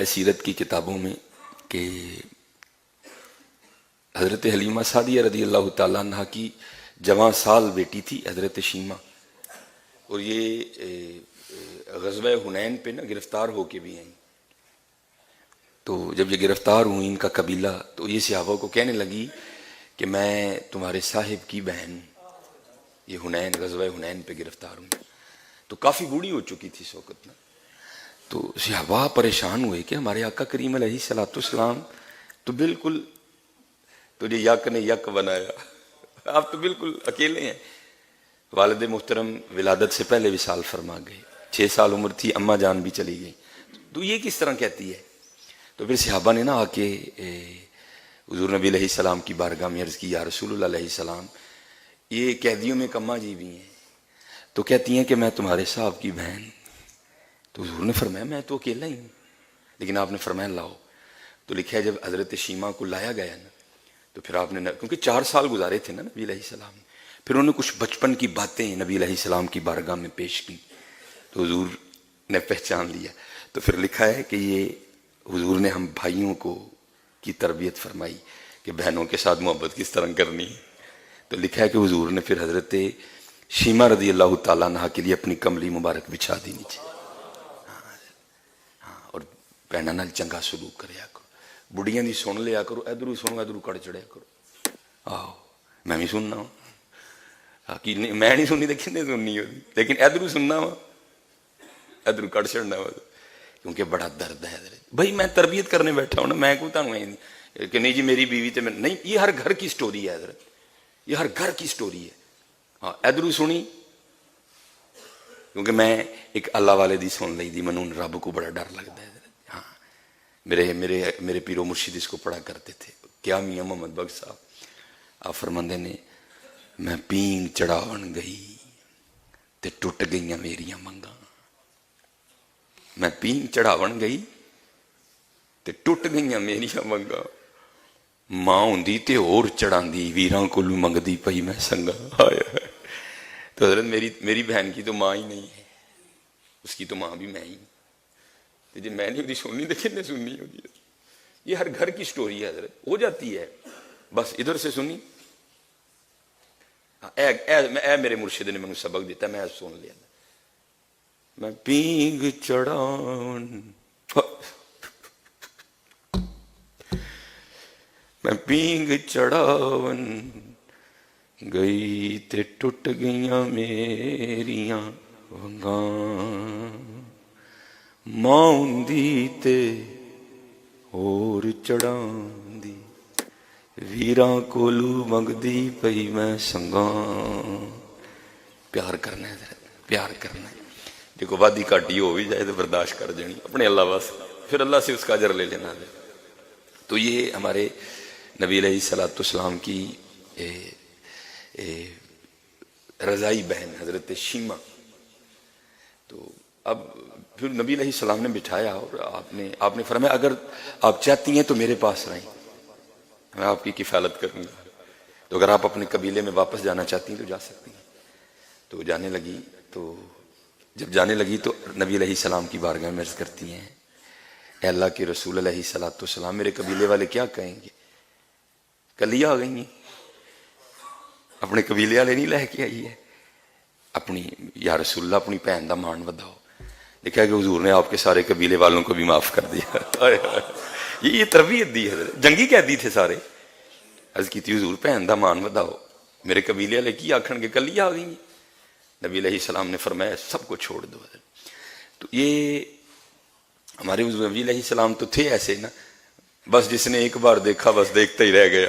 ہے سیرت کی کتابوں میں کہ حضرت حلیمہ سعدیہ رضی اللہ تعالیٰ عنہ کی جوان سال بیٹی تھی حضرت شیمہ، اور یہ غزوہ حنین پہ نا گرفتار ہو کے بھی آئیں. تو جب یہ گرفتار ہوئی ان کا قبیلہ، تو یہ صحابہ کو کہنے لگی کہ میں تمہارے صاحب کی بہن، یہ حنین غزوہ حنین پہ گرفتار ہوں. تو کافی بوڑھی ہو چکی تھی اس وقت نا. تو صحابہ پریشان ہوئے کہ ہمارے آقا کریم علیہ الصلوۃ والسلام تو بالکل تجھے یک نے یک بنایا، آپ تو بالکل اکیلے ہیں. والد محترم ولادت سے پہلے وصال فرما گئے، 6 سال عمر تھی، اماں جان بھی چلی گئی. تو یہ کس طرح کہتی ہے؟ تو پھر صحابہ نے نا آ کے حضور نبی علیہ السلام کی بارگاہ میں عرض کی، یا رسول اللہ علیہ السلام، یہ قیدیوں میں کما جی بھی ہیں، تو کہتی ہیں کہ میں تمہارے صاحب کی بہن. تو حضور نے فرمایا میں تو اکیلا ہی ہوں، لیکن آپ نے فرمایا لاؤ. تو لکھا ہے جب حضرت شیمہ کو لایا گیا نا، تو پھر آپ نے کیونکہ 4 سال گزارے تھے نا نبی علیہ السلام، پھر انہوں نے کچھ بچپن کی باتیں نبی علیہ السلام کی بارگاہ میں پیش کی، تو حضور نے پہچان لیا. تو پھر لکھا ہے کہ یہ حضور نے ہم بھائیوں کو کی تربیت فرمائی کہ بہنوں کے ساتھ محبت کس طرح کرنی ہے. تو لکھا ہے کہ حضور نے پھر حضرت شیمہ رضی اللہ تعالیٰ عنہ کے لیے اپنی کملی مبارک بچھا دی نیچے. اور بہنوں نال چنگا سلوک کریا کرو، بڑھیاں دی سن لیا کرو، ادھروں سنو ادھروں کڑ چڑھیا کرو. آہو میں بھی سننا ہوں، میں نہیں سننی تو کھنے سننی ہوتی، لیکن ادھروں سننا وا ادھروں کڑ چڑھنا وا، کیونکہ بڑا درد ہے. بھائی میں تربیت کرنے بیٹھا ہوں نا، میں کو تمہیں کہ نہیں جی میری بیوی تے میں نہیں، یہ ہر گھر کی سٹوری ہے حضرت، یہ ہر گھر کی سٹوری ہے. ہاں ادھروں سنی، کیونکہ میں ایک اللہ والے دی سن لی دی، منوں رب کو بڑا ڈر لگتا ہے. ہاں میرے پیرو مرشد اس کو پڑھا کرتے تھے، کیا میاں محمد بخش صاحب. آپ فرماندے نے میں پینگ چڑھاون گئی تے ٹوٹ گئیاں میریاں منگاں، میں پینگ چڑھاون گئی تے ٹوٹ گئیاں میریاں منگاں، ماں ہوندی تے اور چڑھاندی، ویراں کولوں منگدی پئی میں سنگاں. تو حضرت میری بہن کی تو ماں ہی نہیں ہے، اس کی تو ماں بھی میں ہی. جی میں نہیں ہوتی سننی تو کھنے سننی ہوتی ہے. یہ ہر گھر کی سٹوری ہے حضرت، ہو جاتی ہے بس ادھر سے سنی. اے میرے مرشد نے مجھے سبق دیتا، میں سن لیا. میں پینگ چڑھاون میں پینگ چڑھاون گئی تے ٹوٹ گئیاں میریاں ونگاں، ماں ہوندی تے اور چڑھاندی، ویراں کولو منگدی پئی میں سنگاں. پیار کرنا ہے حضرت، پیار کرنا ہے. دیکھو وادی کاٹی ہو بھی جائے تو برداشت کر جانی اپنے اللہ واسطے، پھر اللہ سے اس کا اجر لے لینا. تو یہ ہمارے نبی علیہ الصلوۃ والسلام کی رضائی بہن حضرت شیمہ. تو اب پھر نبی علیہ السلام نے بٹھایا اور آپ نے فرمایا اگر آپ چاہتی ہیں تو میرے پاس رہیں، میں آپ کی کفالت کروں گا. تو اگر آپ اپنے قبیلے میں واپس جانا چاہتی ہیں تو جا سکتی ہیں. تو جانے لگی. تو جب جانے لگی تو نبی علیہ السلام کی بارگاہ میں عرض کرتی ہیں، اے اللہ کے رسول علیہ الصلوۃ والسلام، میرے قبیلے والے کیا کہیں گے؟ کلیاں آ گئی ہیں، اپنے قبیلے والے نہیں لے کے آئی ہے اپنی، یا رسول اللہ اپنی بہن دا مان وداؤ. لکھا کہ حضور نے آپ کے سارے قبیلے والوں کو بھی معاف کر دیا. یہ تربیت دی ہے. جنگی قیدی تھے سارے. عرض کی تھی حضور بہن دا مان وداؤ، میرے قبیلے والے کی آکھن گے کلیاں آ گئی ہیں. نبی علیہ السلام نے فرمایا سب کو چھوڑ دو. تو یہ ہمارے نبی علیہ السلام تو تھے ایسے نا، بس جس نے ایک بار دیکھا بس دیکھتا ہی رہ گیا.